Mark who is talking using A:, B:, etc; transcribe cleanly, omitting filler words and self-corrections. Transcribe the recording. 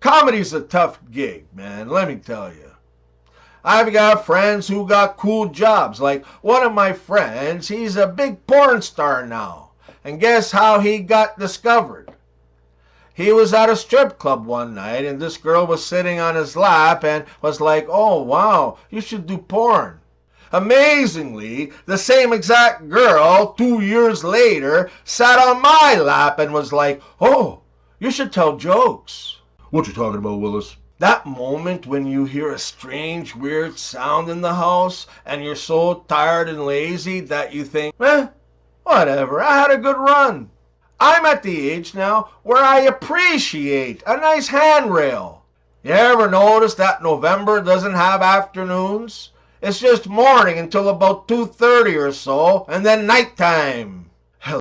A: Comedy's a tough gig, man, let me tell you. I've got friends who got cool jobs. Like one of my friends, he's a big porn star now. And guess how he got discovered? He was at a strip club one night and this girl was sitting on his lap and was like, "Oh, wow, you should do porn." Amazingly, the same exact girl 2 years later sat on my lap and was like, "Oh, you should tell jokes."
B: What you talking about, Willis?
A: That moment when you hear a strange, weird sound in the house and you're so tired and lazy that you think, whatever, I had a good run. I'm at the age now where I appreciate a nice handrail. You ever notice that November doesn't have afternoons? It's just morning until about 2:30 or so, and then nighttime.